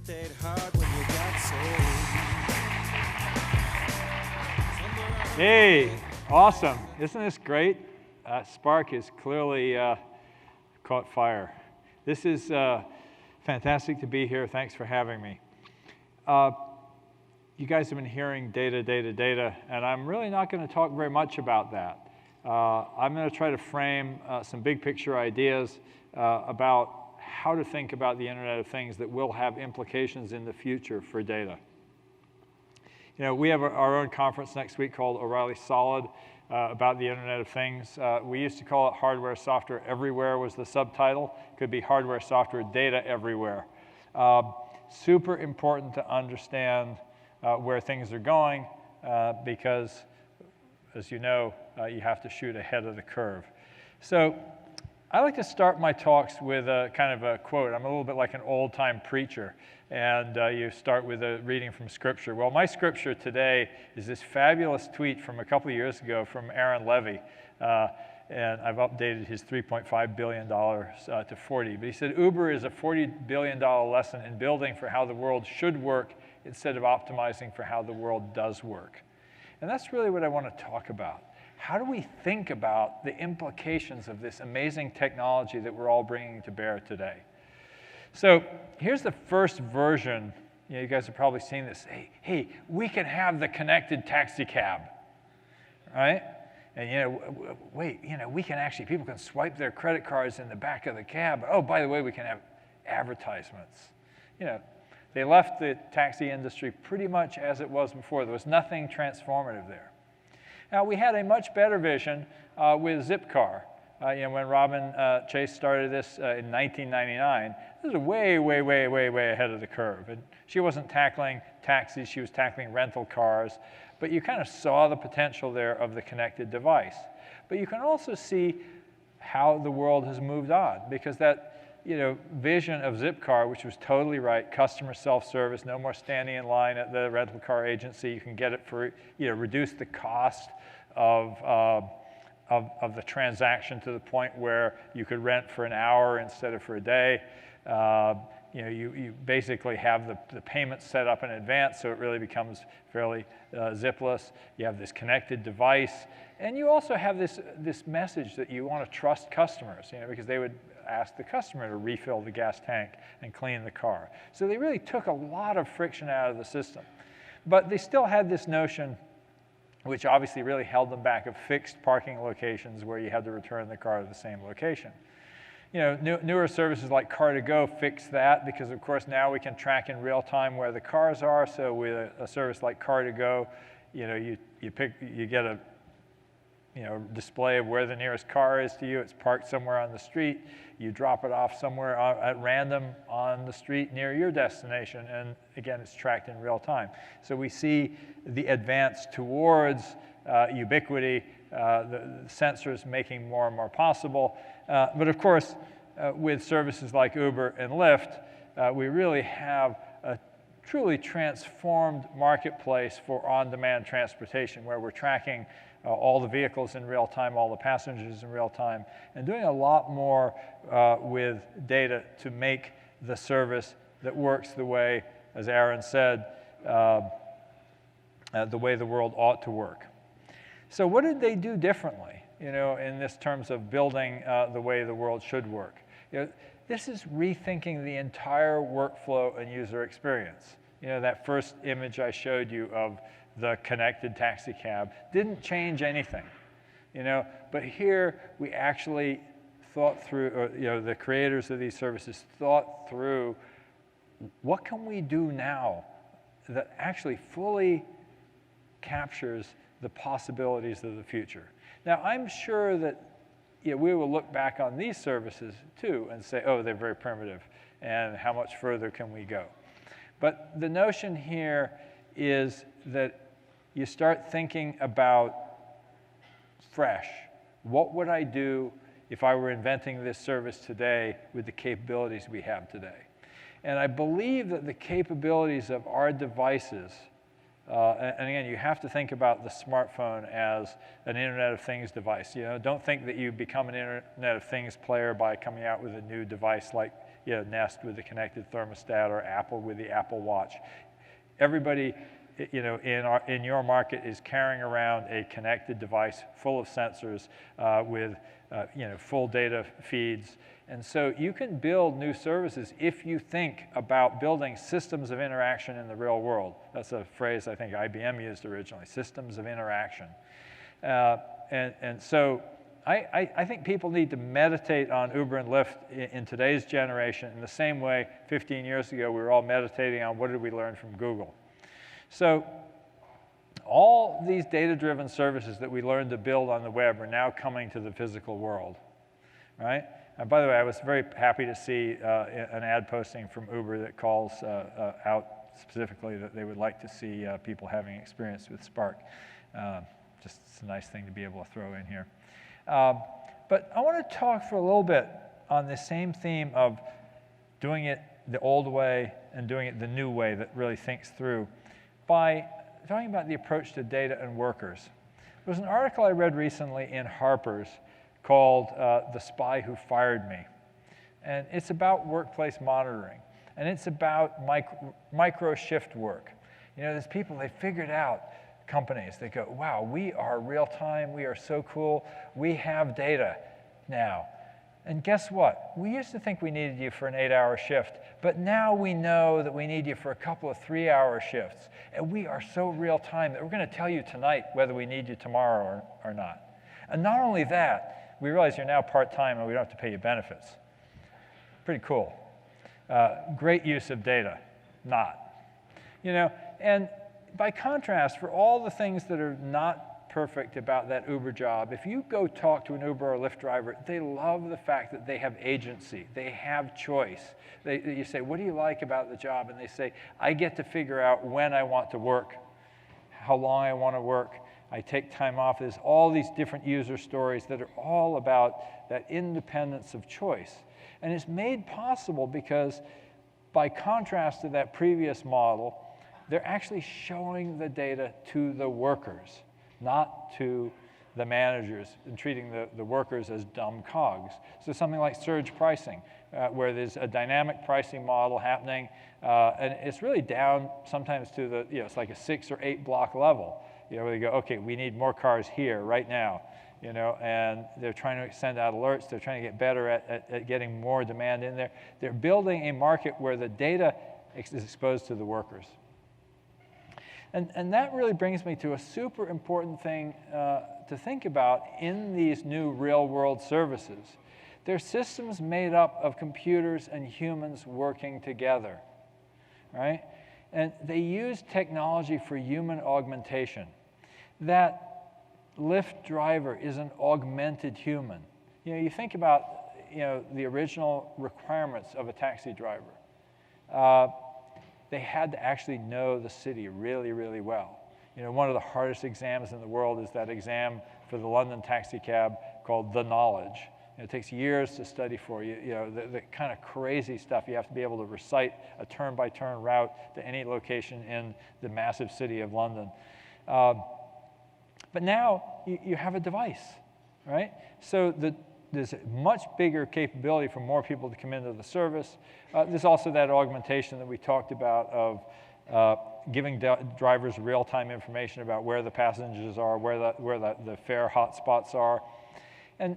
stayed hard when you got so. Hey, awesome. Isn't this great? Spark is clearly caught fire. This is fantastic to be here. Thanks for having me. You guys have been hearing data, data, data, and I'm really not going to talk very much about that. I'm going to try to frame some big picture ideas about how to think about the Internet of Things that will have implications in the future for data. You know, we have our own conference next week called O'Reilly Solid about the Internet of Things. We used to call it Hardware, Software Everywhere was the subtitle. Could be Hardware, Software, Data Everywhere. Super important to understand where things are going because, as you know, you have to shoot ahead of the curve. So I like to start my talks with a kind of a quote. I'm a little bit like an old-time preacher, and you start with a reading from Scripture. Well, my Scripture today is this fabulous tweet from a couple of years ago from Aaron Levy, and I've updated his $3.5 billion to 40. But he said, Uber is a $40 billion lesson in building for how the world should work instead of optimizing for how the world does work. And that's really what I want to talk about. How do we think about the implications of this amazing technology that we're all bringing to bear today? So here's the first version. You guys have probably seen this. Hey, we can have the connected taxi cab, right? And wait, we can actually, people can swipe their credit cards in the back of the cab. Oh, by the way, we can have advertisements. They left the taxi industry pretty much as it was before. There was nothing transformative there. Now, we had a much better vision with Zipcar. When Robin Chase started this in 1999, this was way, way, way, way, way ahead of the curve. And she wasn't tackling taxis, she was tackling rental cars. But you kind of saw the potential there of the connected device. But you can also see how the world has moved on, because that vision of Zipcar, which was totally right, customer self-service, no more standing in line at the rental car agency. You can get it for, reduce the cost of the transaction to the point where you could rent for an hour instead of for a day. You basically have the payment set up in advance, so it really becomes fairly zipless. You have this connected device, and you also have this message that you want to trust customers, because they would ask the customer to refill the gas tank and clean the car. So they really took a lot of friction out of the system. But they still had this notion, which obviously really held them back, of fixed parking locations where you had to return the car to the same location. Newer services like Car2Go fix that because, of course, now we can track in real time where the cars are. So with a service like Car2Go, you get a display of where the nearest car is to you. It's parked somewhere on the street. You drop it off somewhere at random on the street near your destination, and again, it's tracked in real time. So we see the advance towards ubiquity, the sensors making more and more possible. But of course, with services like Uber and Lyft, we really have a truly transformed marketplace for on-demand transportation, where we're tracking all the vehicles in real time, all the passengers in real time, and doing a lot more with data to make the service that works the way, as Aaron said, the way the world ought to work. So what did they do differently, in this terms of building the way the world should work? This is rethinking the entire workflow and user experience. That first image I showed you of the connected taxi cab didn't change anything, but here we actually thought through, or, the creators of these services thought through, what can we do now that actually fully captures the possibilities of the future? Now, I'm sure that we will look back on these services too and say, oh, they're very primitive, and how much further can we go? But the notion here is that you start thinking about fresh. What would I do if I were inventing this service today with the capabilities we have today? And I believe that the capabilities of our devices, and again, you have to think about the smartphone as an Internet of Things device. Don't think that you become an Internet of Things player by coming out with a new device like Nest with the connected thermostat or Apple with the Apple Watch. Everybody, in your market is carrying around a connected device full of sensors with full data feeds. And so you can build new services if you think about building systems of interaction in the real world. That's a phrase I think IBM used originally, systems of interaction. And so I think people need to meditate on Uber and Lyft in today's generation in the same way 15 years ago we were all meditating on what did we learn from Google. So all these data-driven services that we learned to build on the web are now coming to the physical world, right? And by the way, I was very happy to see an ad posting from Uber that calls out specifically that they would like to see people having experience with Spark. Just it's a nice thing to be able to throw in here. But I want to talk for a little bit on the same theme of doing it the old way and doing it the new way that really thinks through by talking about the approach to data and workers. There was an article I read recently in Harper's called The Spy Who Fired Me. And it's about workplace monitoring. And it's about micro shift work. There's people, they figured out, companies, they go, wow, we are real time, we are so cool, we have data now. And guess what? We used to think we needed you for an 8-hour shift, but now we know that we need you for a couple of 3-hour shifts. And we are so real time that we're going to tell you tonight whether we need you tomorrow or not. And not only that, we realize you're now part-time and we don't have to pay you benefits. Pretty cool. Great use of data. Not. And by contrast, for all the things that are not perfect about that Uber job, if you go talk to an Uber or Lyft driver, they love the fact that they have agency, they have choice. You say, what do you like about the job? And they say, I get to figure out when I want to work, how long I want to work, I take time off. There's all these different user stories that are all about that independence of choice. And it's made possible because by contrast to that previous model, they're actually showing the data to the workers, not to the managers, and treating the workers as dumb cogs. So something like surge pricing, where there's a dynamic pricing model happening, and it's really down sometimes to the, it's like a 6 or 8 block level, where they go, okay, we need more cars here right now, and they're trying to send out alerts, they're trying to get better at getting more demand in there. They're building a market where the data is exposed to the workers. And that really brings me to a super important thing to think about in these new real-world services. They're systems made up of computers and humans working together, right? And they use technology for human augmentation. That Lyft driver is an augmented human. You think about the original requirements of a taxi driver. They had to actually know the city really, really well. One of the hardest exams in the world is that exam for the London taxi cab called The Knowledge. It takes years to study for you. The kind of crazy stuff. You have to be able to recite a turn-by-turn route to any location in the massive city of London. But now you have a device, right? So there's a much bigger capability for more people to come into the service. There's also that augmentation that we talked about of giving drivers real-time information about where the passengers are, where the fare hotspots are. And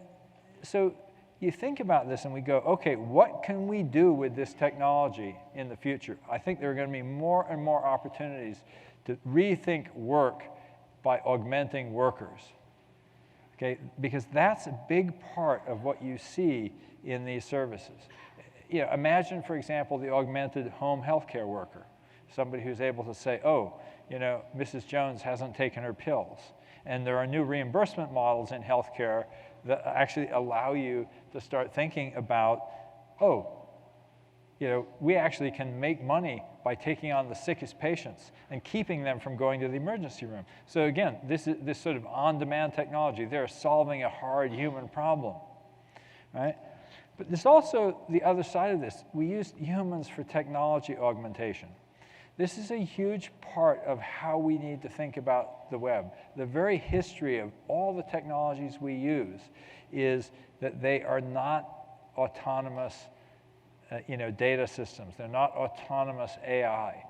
so you think about this and we go, okay, what can we do with this technology in the future? I think there are going to be more and more opportunities to rethink work by augmenting workers. Okay, because that's a big part of what you see in these services. Imagine, for example, the augmented home healthcare worker, somebody who's able to say, oh, Mrs. Jones hasn't taken her pills. And there are new reimbursement models in healthcare that actually allow you to start thinking about, oh, we actually can make money by taking on the sickest patients and keeping them from going to the emergency room. So again, this sort of on-demand technology, they're solving a hard human problem, right? But there's also the other side of this. We use humans for technology augmentation. This is a huge part of how we need to think about the web. The very history of all the technologies we use is that they are not autonomous data systems. They're not autonomous AI.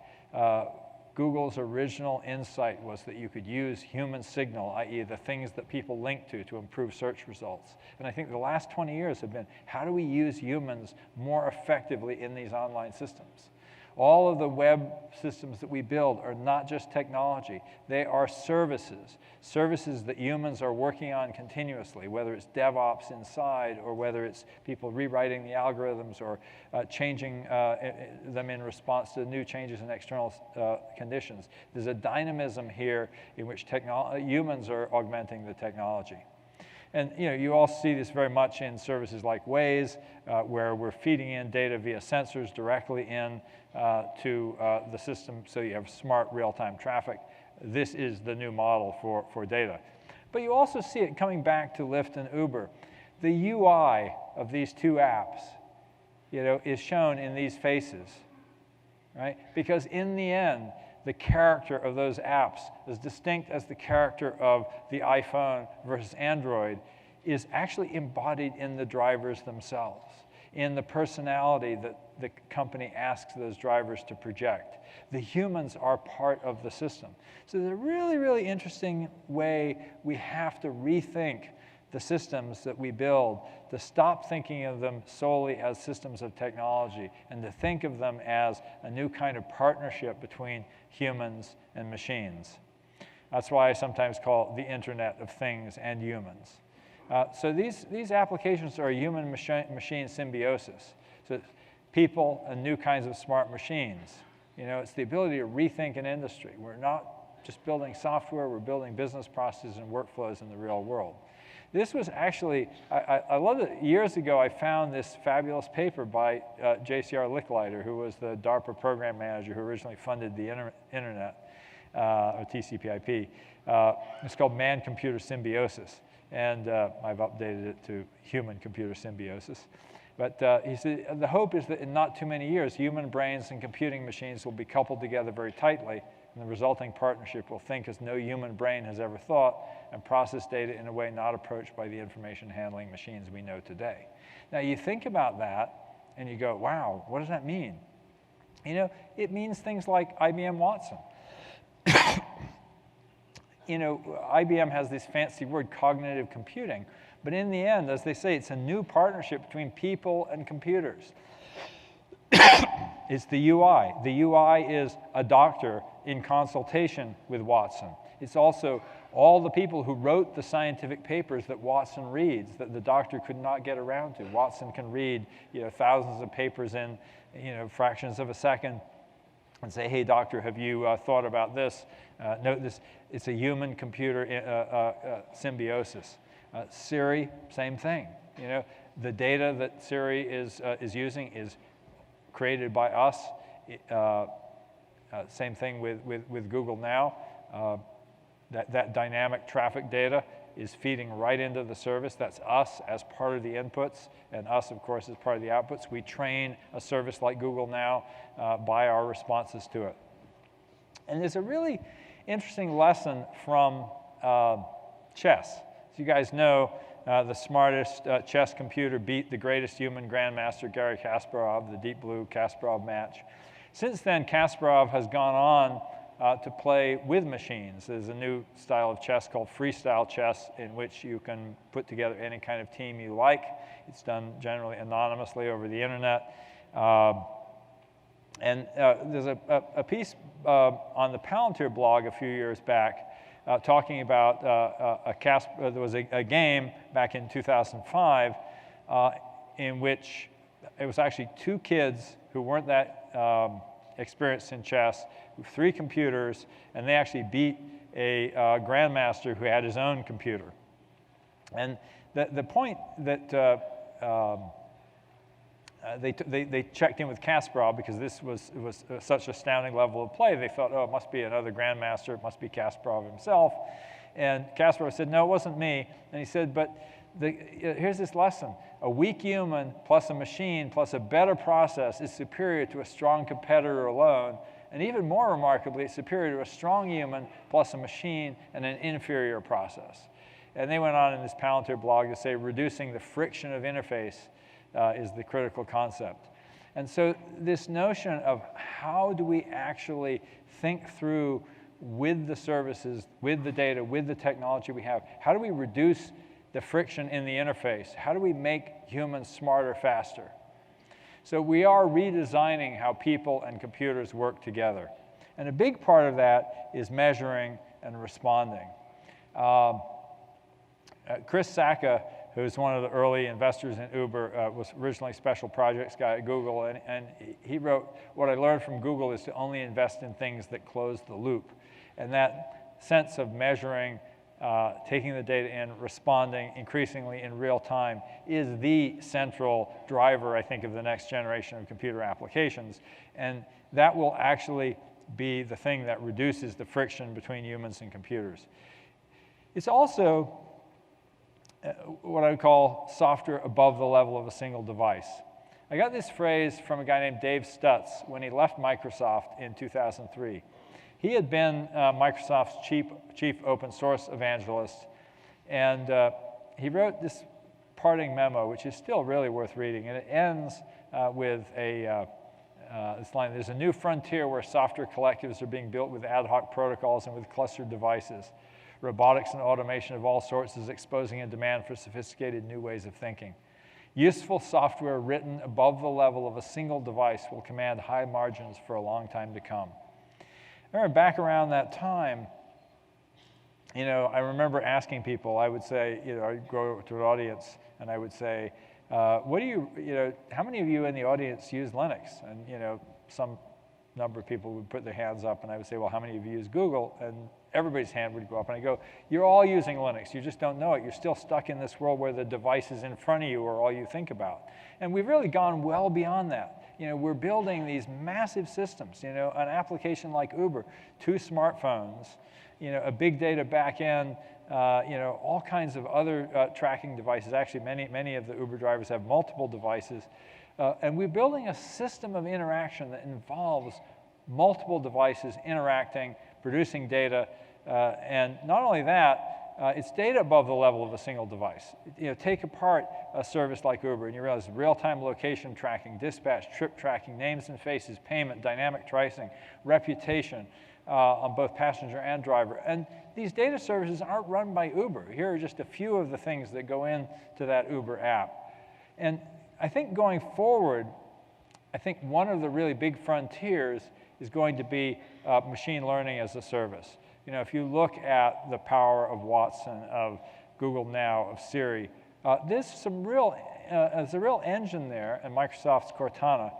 Google's original insight was that you could use human signal, i.e. the things that people link to improve search results. And I think the last 20 years have been, how do we use humans more effectively in these online systems? All of the web systems that we build are not just technology. They are services, services that humans are working on continuously, whether it's DevOps inside or whether it's people rewriting the algorithms or changing them in response to new changes in external conditions. There's a dynamism here in which humans are augmenting the technology. And you all see this very much in services like Waze, where we're feeding in data via sensors directly in to the system, so you have smart real-time traffic. This is the new model for data. But you also see it coming back to Lyft and Uber. The UI of these two apps, is shown in these faces, right? Because in the end, the character of those apps, as distinct as the character of the iPhone versus Android, is actually embodied in the drivers themselves, in the personality that the company asks those drivers to project. The humans are part of the system. So there's a really, really interesting way we have to rethink the systems that we build, to stop thinking of them solely as systems of technology and to think of them as a new kind of partnership between humans and machines. That's why I sometimes call it the Internet of Things and humans. So these applications are human-machine symbiosis. So people and new kinds of smart machines. It's the ability to rethink an industry. We're not just building software, we're building business processes and workflows in the real world. This was actually, I love it. Years ago, I found this fabulous paper by J.C.R. Licklider, who was the DARPA program manager who originally funded the internet, or TCP/IP. It's called Man-Computer Symbiosis, and I've updated it to Human-Computer Symbiosis. But he said the hope is that in not too many years, human brains and computing machines will be coupled together very tightly, and the resulting partnership will think as no human brain has ever thought and process data in a way not approached by the information handling machines we know today. Now you think about that and you go, wow, what does that mean? It means things like IBM Watson. IBM has this fancy word, cognitive computing, but in the end, as they say, it's a new partnership between people and computers. It's the UI. The UI is a doctor in consultation with Watson. It's also all the people who wrote the scientific papers that Watson reads that the doctor could not get around to. Watson can read thousands of papers in fractions of a second and say, hey, doctor, have you thought about this? Note this, it's a human-computer symbiosis. Siri, same thing. The data that Siri is using is created by us. Same thing with Google Now. That dynamic traffic data is feeding right into the service. That's us as part of the inputs, and us, of course, as part of the outputs. We train a service like Google Now by our responses to it. And there's a really interesting lesson from chess. As you guys know, the smartest chess computer beat the greatest human grandmaster, Garry Kasparov, the Deep Blue Kasparov match. Since then, Kasparov has gone on to play with machines. There's a new style of chess called freestyle chess, in which you can put together any kind of team you like. It's done generally anonymously over the internet. And there's a piece on the Palantir blog a few years back talking about there was a game back in 2005 in which it was actually two kids who weren't that experienced in chess, with 3 computers, and they actually beat a grandmaster who had his own computer. And the point that they checked in with Kasparov, because this was such an astounding level of play, they thought, oh, it must be another grandmaster, it must be Kasparov himself. And Kasparov said, no, it wasn't me. And he said, but here's this lesson. A weak human plus a machine plus a better process is superior to a strong competitor alone. And even more remarkably, it's superior to a strong human plus a machine and an inferior process. And they went on in this Palantir blog to say reducing the friction of interface is the critical concept. And so this notion of how do we actually think through with the services, with the data, with the technology we have, how do we reduce the friction in the interface? How do we make humans smarter faster? So we are redesigning how people and computers work together. And a big part of that is measuring and responding. Chris Sacca, who's one of the early investors in Uber, was originally a special projects guy at Google, and he wrote, what I learned from Google is to only invest in things that close the loop. And that sense of measuring, taking the data in, responding increasingly in real time is the central driver, I think, of the next generation of computer applications. And that will actually be the thing that reduces the friction between humans and computers. It's also what I would call software above the level of a single device. I got this phrase from a guy named Dave Stutz when he left Microsoft in 2003. He had been Microsoft's chief open source evangelist, and he wrote this parting memo, which is still really worth reading, and it ends with this line: there's a new frontier where software collectives are being built with ad hoc protocols and with clustered devices. Robotics and automation of all sorts is exposing a demand for sophisticated new ways of thinking. Useful software written above the level of a single device will command high margins for a long time to come. I remember back around that time, I remember asking people, I would say, I'd go to an audience and I would say, how many of you in the audience use Linux? And, some number of people would put their hands up, and I would say, well, how many of you use Google? And everybody's hand would go up, and I go, you're all using Linux. You just don't know it. You're still stuck in this world where the devices in front of you are all you think about. And we've really gone well beyond that. We're building these massive systems, an application like Uber, 2 smartphones, a big data backend, all kinds of other tracking devices. Actually, many of the Uber drivers have multiple devices. And we're building a system of interaction that involves multiple devices interacting, producing data, and not only that, it's data above the level of a single device. Take apart a service like Uber, and you realize real-time location tracking, dispatch, trip tracking, names and faces, payment, dynamic pricing, reputation on both passenger and driver. And these data services aren't run by Uber. Here are just a few of the things that go into that Uber app. And I think going forward, I think one of the really big frontiers is going to be machine learning as a service. If you look at the power of Watson, of Google Now, of Siri, there's a real engine there in Microsoft's Cortana.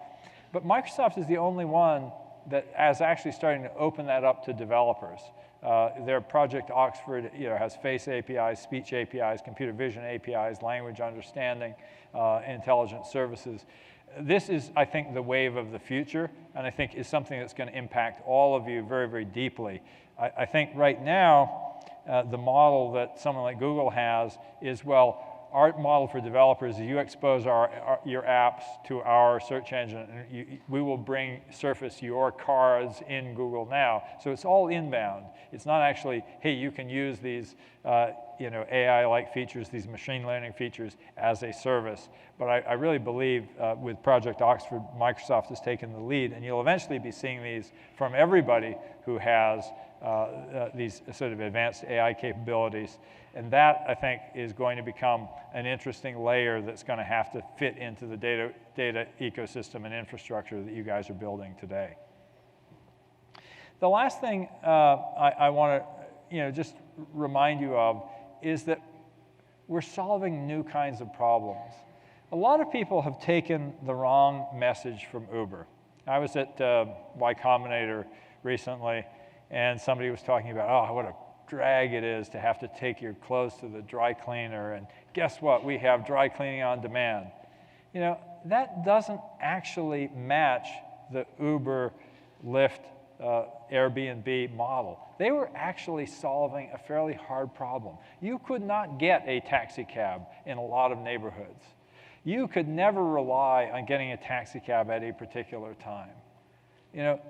But Microsoft is the only one that is actually starting to open that up to developers. Their Project Oxford has face APIs, speech APIs, computer vision APIs, language understanding, intelligent services. This is, I think, the wave of the future, and I think is something that's going to impact all of you very, very deeply. I think right now, the model that someone like Google has is, well, our model for developers is you expose your apps to our search engine, and we will surface your cars in Google Now. So it's all inbound. It's not actually, hey, you can use these AI-like features, these machine learning features as a service. But I really believe with Project Oxford, Microsoft has taken the lead, and you'll eventually be seeing these from everybody who has these sort of advanced AI capabilities. And that, I think, is going to become an interesting layer that's going to have to fit into the data ecosystem and infrastructure that you guys are building today. The last thing I want to just remind you of is that we're solving new kinds of problems. A lot of people have taken the wrong message from Uber. I was at Y Combinator recently, and somebody was talking about, oh, what a drag it is to have to take your clothes to the dry cleaner, and guess what? We have dry cleaning on demand. That doesn't actually match the Uber, Lyft, Airbnb model. They were actually solving a fairly hard problem. You could not get a taxi cab in a lot of neighborhoods. You could never rely on getting a taxi cab at a particular time.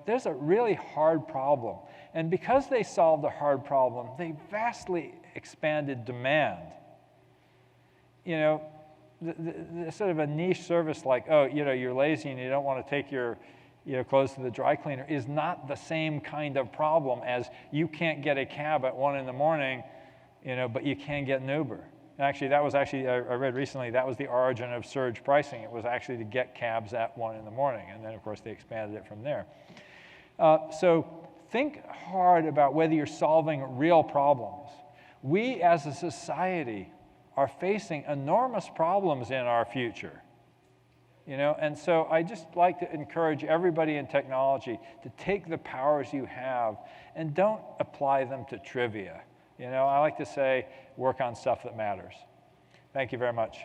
There's a really hard problem. And because they solved a hard problem, they vastly expanded demand. the sort of a niche service like, oh, you're lazy and you don't want to take your clothes to the dry cleaner is not the same kind of problem as you can't get a cab at 1 in the morning, but you can get an Uber. Actually, I read recently, that was the origin of surge pricing. It was actually to get cabs at 1 in the morning. And then, of course, they expanded it from there. So think hard about whether you're solving real problems. We, as a society, are facing enormous problems in our future. And so I just like to encourage everybody in technology to take the powers you have and don't apply them to trivia. I like to say, work on stuff that matters. Thank you very much.